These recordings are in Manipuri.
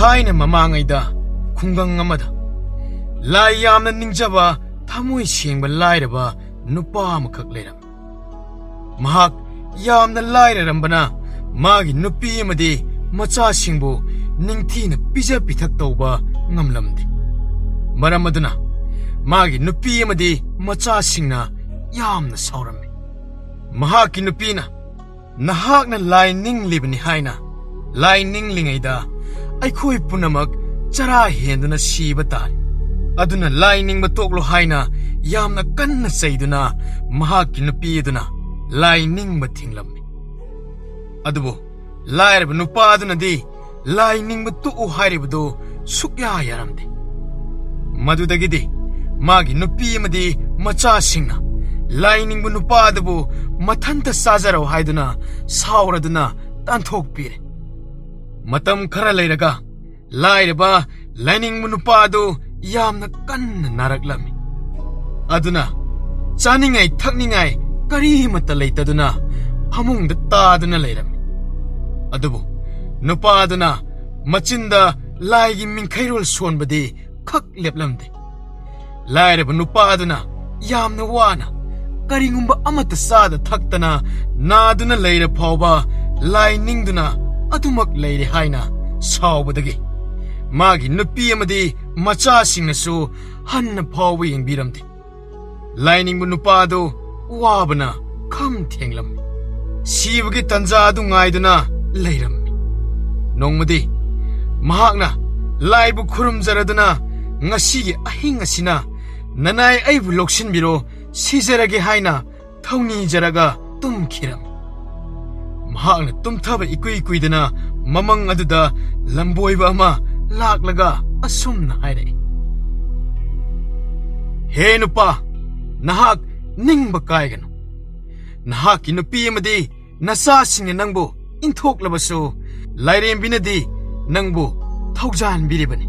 Thaina mamangayda khungang amada lai yamna ningjaba thamoi sengba lairaba nupa amakak leiram. Mahak yamna lairarambana magi nupi amadi machasingbu ningthina pija pithak tauba ngamlamde. Maram aduna magi nupi amadi machasingna yamna saurame. Mahaki nupina nahakna lai ninglibani haina lai ninglingayda aikhoi punamak chara henduna siba tari. Aduna lai ningba toklo haina yamna kanna saiduna mahaki nupi aduna lai ningba thinglamme. Adubo lairaba nupa aduna di lai ningba tu'u hairibado sukya yaramde. Madudagidi magi nupi amadi machasingna lai ningba nupa adabu mathanta sajaro haiduna sauraduna tanthok pire. Matam khara leiraga lairaba laining nupa adu yamna kanna naraklami. Aduna chaningai thakningai kari mata leitaduna phamungda taaduna leirami. Adubu nupa aduna machinda laigi mingkhairol sonbadi khak leplamde. Lairaba nupa aduna yamna wana karingumba amata sada thaktana naaduna leira phawba lai ningduna adumak leire haina saubadagi magi nupi amadi machasingnasu hanna phawba yengbiramde. Lai ningbu nupa adu wabana kham thenglammi sibagi tanja adu ngaiduna leirammi. Nongmadi mahakna laibu khurumjaraduna ngasigi ahing asina nanai aibu loksinbiro sijarage haina thawni jaraga tumkhiram. Mahakna tumthaba ikui kuidana mamang aduda lamboiba ama laklaga asumna haire. He nupa nahak ningba kaigano. Nahaki nupi amadi nasasingna nangbu inthoklabasu lairembinadi nangbu thawjan biribani.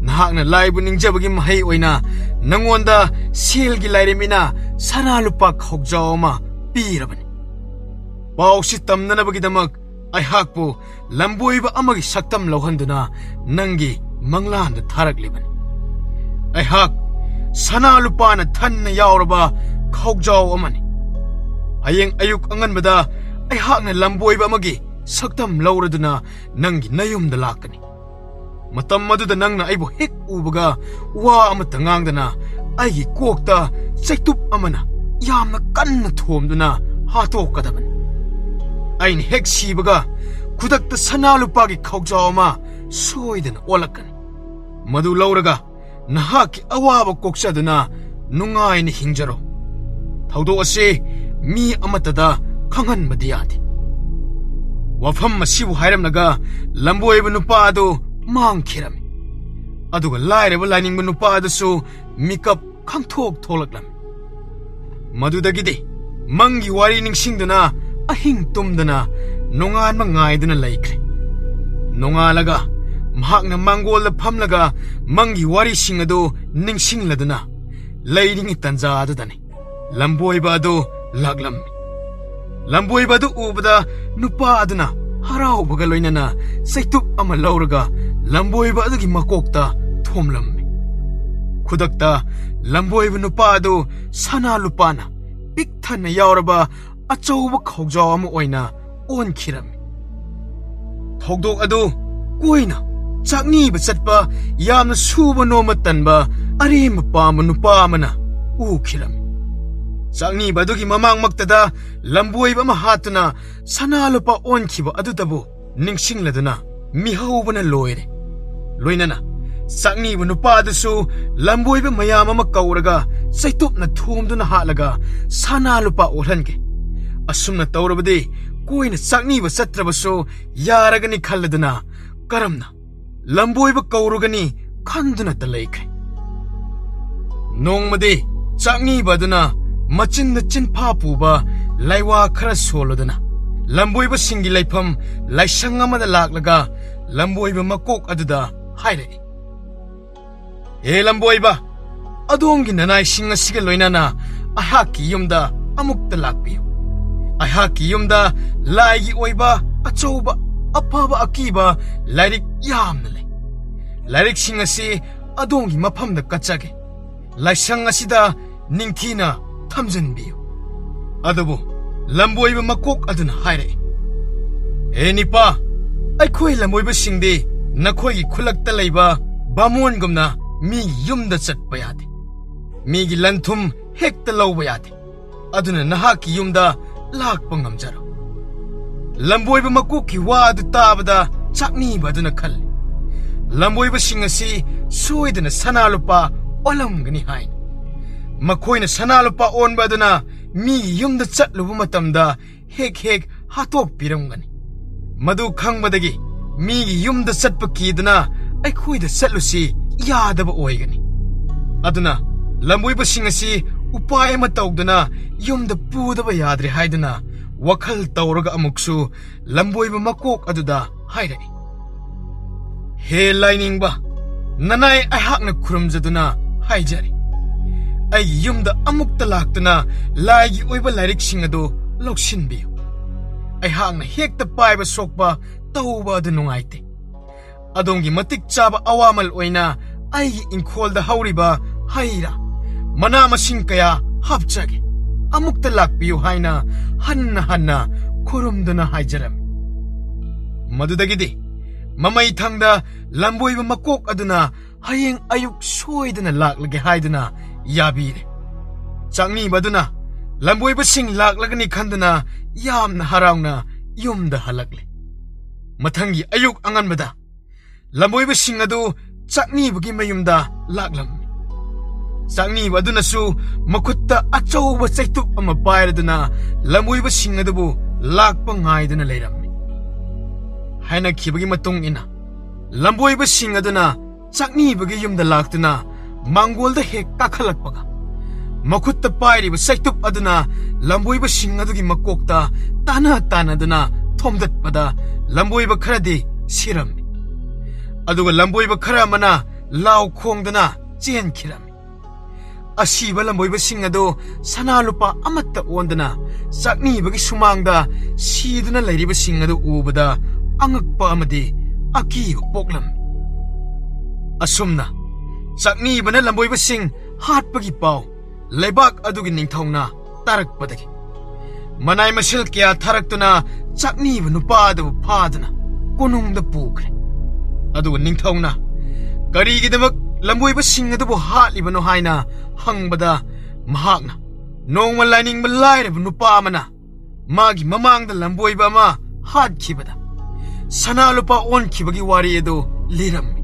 Nahakna laibu ningjabagi mahai oina nangonda selgi lairemina sana lupa khawjaw ama pirabani. Pausi tamnanabagidamak aihakpu lamboiba amagi saktam lauhanduna nangi manglanda tharaklibani. Aihak sana lupana thanna yauraba khawjaw amani. Hayeng ayuk anganbada aihakna lamboiba amagi saktam lauraduna nangi nayumda lakani. Matam maduda nangna aibu hek ubaga wa amata ngangdana aigi kokta chaitup amana yamna kanna thomduna hatokadabani. Ain hek sibaga kudakta sana lupagi khawjaw ama soidana olakani. Madu lauraga nahaki awaba koksaduna nungaina hingjaro. Thawdo ase mi amatada khanganbadi yade. Wafam masibu hairamnaga lamboiba nupa adu mangkhirami. Aduga lairaba lainingba nupa adusu mikap khangthok tholaklam. Madudagidi mangi wari ningsingduna ahing tumdana nonganma ngaiduna laikre. Nongalaga mahakna mangolda phamlaga mangi wari singadu ningsingladuna lairingi tanja adudani lamboiba adu laglammi. Lamboiba adu ubada nupa aduna haraubaga loinana saitup ama lauraga lamboiba adugi makokta thomlammi. Khudakta lamboiba nupa adu sana lupana pikthana yauraba achauba khawjaw ama oina onkhirami. Thawdok adu koina chakniba chatpa yamna suba noma tanba arema pama nupa amana ukhirami. Chakniba adugi mamang maktada lamboiba ama hatuna sana lupa onkhiba adutabu ningsingladuna mihaubana loire. Loinana chakniba nupa adusu lamboiba mayam ama kauraga saitupna thumduna hatlaga sana lupa olhange. Asumna taurabadi koina chakniba chatrabasu yaragani khalladuna karamna lamboiba kaurugani khanduna talaikre. Nongmadi chakniba aduna machinda chinpha puba laiwa khara soloduna lamboiba singi laifam laisang amada laklaga lamboiba makok aduda haire. E lamboiba adongi nanai singa siga loinana ahaki yumda amukta lakpiyo. Ahaki yumda laigi oiba achauba ꯑꯐꯕ ꯑꯀꯤꯕ ꯂꯥꯏꯔꯤꯛ ꯌꯥꯝꯅ ꯂꯩ꯫ ꯂꯥꯏꯔꯤꯛꯁꯤꯡ ꯑꯁꯤ ꯑꯗꯣꯝꯒꯤ ꯃꯐꯝꯗ ꯀꯠꯆꯒꯦ꯫ ꯂꯥꯏꯁꯪ ꯑꯁꯤꯗ ꯅꯤꯡꯊꯤꯅ ꯊꯝꯖꯤꯟꯕꯤꯌꯨ꯫ ꯑꯗꯨꯕꯨ ꯂꯝꯕꯣꯏꯕ ꯃꯀꯣꯛ ꯑꯗꯨꯅ ꯍꯥꯏꯔꯛꯏ, "ꯑꯦ ꯅꯤꯄꯥ, ꯑꯩꯈꯣꯏ ꯂꯝꯕꯣꯏꯕꯁꯤꯡꯗꯤ ꯅꯈꯣꯏꯒꯤ ꯈꯨꯜꯂꯛꯇ ꯂꯩꯕ ꯕꯥꯃꯣꯟꯒꯨꯝꯅ ꯃꯤꯒꯤ ꯌꯨꯝꯗ ꯆꯠꯄ ꯌꯥꯗꯦ꯫ ꯃꯤꯒꯤ ꯂꯟꯊꯨꯝ ꯍꯦꯛꯇ ꯂꯧꯕ ꯌꯥꯗꯦ꯫ ꯑꯗꯨꯅ ꯅꯍꯥꯛꯀꯤ ꯌꯨꯝꯗ ꯂꯥꯛꯄ ꯉꯝꯖꯔꯣ." ꯂꯝꯕꯣꯏꯕ ꯃꯀꯣꯛꯀꯤ ꯋꯥ ꯑꯗꯨ ꯇꯥꯕꯗ ꯆꯥꯛꯅꯤꯕ ꯑꯗꯨꯅ ꯈꯜꯂꯤ, ꯂꯝꯕꯣꯏꯕꯁꯤꯡ ꯑꯁꯤ ꯁꯣꯏꯗꯅ ꯁꯅꯥ ꯂꯨꯄꯥ ꯑꯣꯜꯂꯝꯒꯅꯤ ꯍꯥꯏꯅ꯫ ꯃꯈꯣꯏꯅ ꯁꯅꯥ ꯂꯨꯄꯥ ꯑꯣꯟꯕ ꯑꯗꯨꯅ ꯃꯤꯒꯤ ꯌꯨꯝꯗ ꯆꯠꯂꯨꯕ ꯃꯇꯝꯗ ꯍꯦꯛ ꯍꯦꯛ ꯍꯥꯠꯇꯣꯛꯄꯤꯔꯝꯒꯅꯤ꯫ ꯃꯗꯨ ꯈꯪꯕꯗꯒꯤ ꯃꯤꯒꯤ ꯌꯨꯝꯗ ꯆꯠꯄ ꯀꯤꯗꯨꯅ ꯑꯩꯈꯣꯏꯗ ꯆꯠꯂꯨꯁꯤ ꯌꯥꯗꯕ ꯑꯣꯏꯒꯅꯤ꯫ ꯑꯗꯨꯅ ꯂꯝꯕꯣꯏꯕꯁꯤꯡ ꯑꯁꯤ ꯎꯄꯥꯏ ꯑꯃ ꯇꯧꯗꯨꯅ ꯌꯨꯝꯗ ꯄꯨꯗꯕ ꯌꯥꯗ꯭ꯔꯦ ꯍꯥꯏꯗꯨꯅ ꯋꯥꯈꯜ ꯇꯧꯔꯒ ꯑꯃꯨꯛꯁꯨ ꯂꯝꯕꯣꯏꯕ ꯃꯀꯣꯛ ꯑꯗꯨꯗ ꯍꯥꯏꯔꯛꯏ, "ꯍꯦ ꯂꯥꯏꯅꯤꯡꯕ, ꯅꯅꯥꯏ ꯑꯩꯍꯥꯛꯅ ꯈꯨꯔꯨꯝꯖꯗꯨꯅ ꯍꯥꯏꯖꯔꯤ꯫ ꯑꯩꯒꯤ ꯌꯨꯝꯗ ꯑꯃꯨꯛꯇ ꯂꯥꯛꯇꯨꯅ ꯂꯥꯏꯒꯤ ꯑꯣꯏꯕ ꯂꯥꯏꯔꯤꯛꯁꯤꯡ ꯑꯗꯨ ꯂꯧꯁꯤꯟꯕꯤꯌꯨ꯫ ꯑꯩꯍꯥꯛꯅ ꯍꯦꯛꯇ ꯄꯥꯏꯕ ꯁꯣꯛꯄ ꯇꯧꯕ ꯑꯗꯨ ꯅꯨꯡꯉꯥꯏꯇꯦ꯫ ꯑꯗꯣꯝꯒꯤ ꯃꯇꯤꯛ ꯆꯥꯕ ꯑꯋꯥꯃꯜ ꯑꯣꯏꯅ ꯑꯩꯒꯤ ꯏꯪꯈꯣꯜꯗ ꯍꯧꯔꯤꯕ ꯍꯩꯔꯥ, ꯃꯅꯥ ꯃꯁꯤꯡ ꯀꯌꯥ ꯍꯥꯞꯆꯒꯦ꯫ ꯑꯃꯨꯛꯇ ꯂꯥꯛꯄꯤꯌꯨ ꯍꯥꯏꯅ ꯍꯟꯅ ꯍꯟꯅ ꯈꯨꯔꯨꯝꯗꯨꯅ ꯍꯥꯏꯖꯔꯝꯃꯤ꯫ ꯃꯗꯨꯗꯒꯤꯗꯤ ꯃꯃꯩꯊꯪꯗ ꯂꯝꯕꯣꯏꯕ ꯃꯀꯣꯛ ꯑꯗꯨꯅ ꯍꯌꯦꯡ ꯑꯌꯨꯛ ꯁꯣꯏꯗꯅ ꯂꯥꯛꯂꯒꯦ ꯍꯥꯏꯗꯨꯅ ꯌꯥꯕꯤꯔꯦ꯫ ꯆꯥꯛꯅꯤꯕ ꯑꯗꯨꯅ ꯂꯝꯕꯣꯏꯕꯁꯤꯡ ꯂꯥꯛꯂꯒꯅꯤ ꯈꯟꯗꯨꯅ ꯌꯥꯝꯅ ꯍꯔꯥꯎꯅ ꯌꯨꯝꯗ ꯍꯜꯂꯛꯂꯦ꯫ ꯃꯊꯪꯒꯤ ꯑꯌꯨꯛ ꯑꯉꯟꯕꯗ ꯂꯝꯕꯣꯏꯕꯁꯤꯡ ꯑꯗꯨ ꯆꯥꯛꯅꯤꯕꯒꯤ ꯃꯌꯨꯝꯗ ꯂꯥꯛꯂꯝꯃꯤ꯫ ꯆꯥꯛꯅꯤꯕ ꯑꯗꯨꯅꯁꯨ ꯃꯈꯨꯠꯇ ꯑꯆꯧꯕ ꯆꯩꯇꯨꯞ ꯑꯃ ꯄꯥꯏꯔꯗꯨꯅ ꯂꯝꯕꯣꯏꯕꯁꯤꯡ ꯑꯗꯨꯕꯨ ꯂꯥꯛꯄ ꯉꯥꯏꯗꯨꯅ ꯂꯩꯔꯝꯃꯤ꯫ ꯍꯥꯏꯅꯈꯤꯕꯒꯤ ꯃꯇꯨꯡ ꯏꯟꯅ ꯂꯝꯕꯣꯏꯕꯁꯤꯡ ꯑꯗꯨꯅ ꯆꯥꯛꯅꯤꯕꯒꯤ ꯌꯨꯝꯗ ꯂꯥꯛꯇꯨꯅ ꯃꯥꯡꯒꯣꯜꯗ ꯍꯦꯛ ꯀꯥꯈꯠꯂꯛꯄꯒ ꯃꯈꯨꯠꯇ ꯄꯥꯏꯔꯤꯕ ꯆꯩꯇꯨꯞ ꯑꯗꯨꯅ ꯂꯝꯕꯣꯏꯕꯁꯤꯡ ꯑꯗꯨꯒꯤ ꯃꯀꯣꯛꯇ ꯇꯥꯟꯅꯗꯨꯅ ꯊꯣꯝꯗꯠꯄꯗ ꯂꯝꯕꯣꯏꯕ ꯈꯔꯗꯤ ꯁꯤꯔꯝꯃꯤ꯫ ꯑꯗꯨꯒ ꯂꯝꯕꯣꯏꯕ ꯈꯔ ꯑꯃꯅ ꯂꯥꯎ ꯈꯣꯡꯗꯨꯅ ꯆꯦꯟꯈꯤꯔꯝꯃꯤ꯫ ꯑꯁꯤꯕ ꯂꯝꯕꯣꯏꯕꯁꯤꯡ ꯑꯗꯨ ꯁꯅꯥ ꯂꯨꯄꯥ ꯑꯃꯠꯇ ꯑꯣꯟꯗꯅ ꯆꯥꯛꯅꯤꯕꯒꯤ ꯁꯨꯃꯥꯡꯗ ꯁꯤꯗꯨꯅ ꯂꯩꯔꯤꯕꯁꯤꯡ ꯑꯗꯨ ꯎꯕꯗ ꯑꯉꯛꯄ ꯑꯃꯗꯤ ꯑꯀꯤꯕ ꯄꯣꯛꯂꯝꯃꯤ꯫ ꯑꯁꯨꯝꯅ ꯆꯥꯛꯅꯤꯕꯅ ꯂꯝꯕꯣꯏꯕꯁꯤꯡ ꯍꯥꯠꯄꯒꯤ ꯄꯥꯎ ꯂꯩꯕꯥꯛ ꯑꯗꯨꯒꯤ ꯅꯤꯡꯊꯧꯅ ꯇꯥꯔꯛꯄꯗꯒꯤ ꯃꯅꯥꯏ ꯃꯁꯤꯜ ꯀꯌꯥ ꯊꯥꯔꯛꯇꯨꯅ ꯆꯥꯛꯅꯤꯕ ꯅꯨꯄꯥ ꯑꯗꯨꯕꯨ ꯐꯥꯗꯨꯅ ꯀꯣꯅꯨꯡꯗ ꯄꯨꯈ꯭ꯔꯦ꯫ ꯑꯗꯨꯒ ꯅꯤꯡꯊꯧꯅ ꯀꯔꯤꯒꯤꯗꯃꯛ ꯂꯝꯕꯣꯏꯕꯁꯤꯡ ꯑꯗꯨꯕꯨ ꯍꯥꯠꯂꯤꯕꯅꯣ ꯍꯥꯏꯅ ꯍꯪꯕꯗ ꯃꯍꯥꯛꯅ ꯅꯣꯡꯃ ꯂꯥꯏꯅꯤꯡꯕ ꯂꯥꯏꯔꯕ ꯅꯨꯄꯥ ꯑꯃꯅ ꯃꯥꯒꯤ ꯃꯃꯥꯡꯗ ꯂꯝꯕꯣꯏꯕ ꯑꯃ ꯍꯥꯠꯈꯤꯕꯗ ꯁꯅꯥ ꯂꯨꯄꯥ ꯑꯣꯟꯈꯤꯕꯒꯤ ꯋꯥꯔꯤ ꯑꯗꯨ ꯂꯤꯔꯝꯃꯤ꯫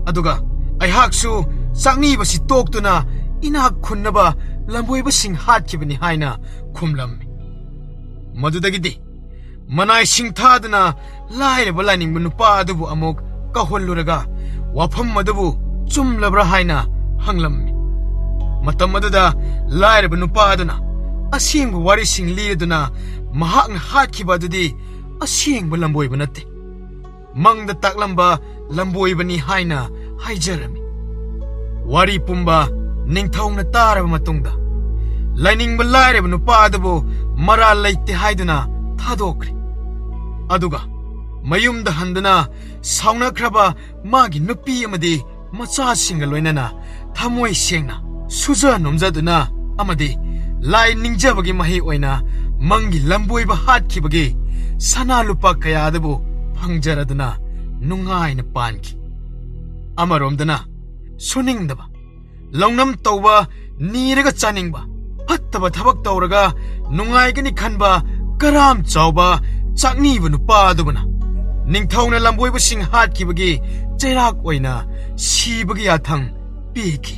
ꯑꯗꯨꯒ ꯑꯩꯍꯥꯛꯁꯨ ꯆꯥꯛꯅꯤꯕꯁꯤ ꯇꯣꯛꯇꯨꯅ ꯏꯅꯥꯛ ꯈꯨꯟꯅꯕ ꯂꯝꯕꯣꯏꯕꯁꯤꯡ ꯍꯥꯠꯈꯤꯕꯅꯤ ꯍꯥꯏꯅ ꯈꯨꯝꯂꯝꯃꯤ꯫ ꯃꯗꯨꯗꯒꯤꯗꯤ ꯃꯅꯥꯏ ꯁꯤꯡꯊꯥꯗꯨꯅ ꯂꯥꯏꯔꯕ ꯂꯥꯏꯅꯤꯡꯕ ꯅꯨꯄꯥ ꯑꯗꯨꯕꯨ ꯑꯃꯨꯛ ꯀꯧꯍꯜꯂꯨꯔꯒ ꯋꯥꯐꯝ ꯑꯗꯨꯕꯨ ꯆꯨꯝꯂꯕ꯭ꯔꯥ ꯍꯥꯏꯅ ꯍꯪꯂꯝꯃꯤ꯫ ꯃꯇꯝ ꯑꯗꯨꯗ ꯂꯥꯏꯔꯕ ꯅꯨꯄꯥ ꯑꯗꯨꯅ ꯑꯁꯦꯡꯕ ꯋꯥꯔꯤꯁꯤꯡ ꯂꯤꯔꯗꯨꯅ ꯃꯍꯥꯛꯅ ꯍꯥꯠꯈꯤꯕ ꯑꯗꯨꯗꯤ ꯑꯁꯦꯡꯕ ꯂꯝꯕꯣꯏꯕ ꯅꯠꯇꯦ, ꯃꯪꯗ ꯇꯥꯛꯂꯝꯕ ꯂꯝꯕꯣꯏꯕꯅꯤ ꯍꯥꯏꯅ ꯍꯥꯏꯖꯔꯝꯃꯤ꯫ ꯋꯥꯔꯤ ꯄꯨꯝꯕ ꯅꯤꯡꯊꯧꯅ ꯇꯥꯔꯕ ꯃꯇꯨꯡꯗ ꯂꯥꯏꯅꯤꯡꯕ ꯂꯥꯏꯔꯕ ꯅꯨꯄꯥ ꯑꯗꯨꯕꯨ ꯃꯔꯥꯜ ꯂꯩꯇꯦ ꯍꯥꯏꯗꯨꯅ ꯊꯥꯗꯣꯛꯈ꯭ꯔꯦ꯫ ꯑꯗꯨꯒ ꯃꯌꯨꯝꯗ ꯍꯟꯗꯨꯅ ꯁꯥꯎꯅꯈ꯭ꯔꯕ ꯃꯥꯒꯤ ꯅꯨꯄꯤ ꯑꯃꯗꯤ ꯃꯆꯥꯁꯤꯡꯒ ꯂꯣꯏꯅꯅ ꯊꯃꯣꯏ ꯁꯦꯡꯅ ꯁꯨꯖ ꯅꯣꯝꯖꯗꯨꯅ ꯑꯃꯗꯤ ꯂꯥꯏ ꯅꯤꯡꯖꯕꯒꯤ ꯃꯍꯩ ꯑꯣꯏꯅ ꯃꯪꯒꯤ ꯂꯝꯕꯣꯏꯕ ꯍꯥꯠꯈꯤꯕꯒꯤ ꯁꯅꯥ ꯂꯨꯄꯥ ꯀꯌꯥ ꯑꯗꯨꯕꯨ ꯐꯪꯖꯔꯗꯨꯅ ꯅꯨꯡꯉꯥꯏꯅ ꯄꯥꯟꯈꯤ꯫ ꯑꯃꯔꯣꯝꯗꯅ ꯁꯨꯅꯤꯡꯗꯕ, ꯂꯧꯅꯝ ꯇꯧꯕ, ꯅꯤꯔꯒ ꯆꯥꯅꯤꯡꯕ, ꯐꯠꯇꯕ ꯊꯕꯛ ꯇꯧꯔꯒ ꯅꯨꯡꯉꯥꯏꯒꯅꯤ ꯈꯟꯕ ꯀꯔꯥꯝ ꯆꯥꯎꯕ ꯆꯥꯛꯅꯤꯕ ꯅꯨꯄꯥ ꯑꯗꯨꯕꯨꯅ ꯅꯤꯡꯊꯧꯅ ꯂꯝꯕꯣꯏꯕꯁꯤꯡ ꯍꯥꯠꯈꯤꯕꯒꯤ ꯆꯩꯔꯥꯛ ꯑꯣꯏꯅ ꯁꯤꯕꯒꯤ ꯌꯥꯊꯪ ꯄꯤꯈꯤ꯫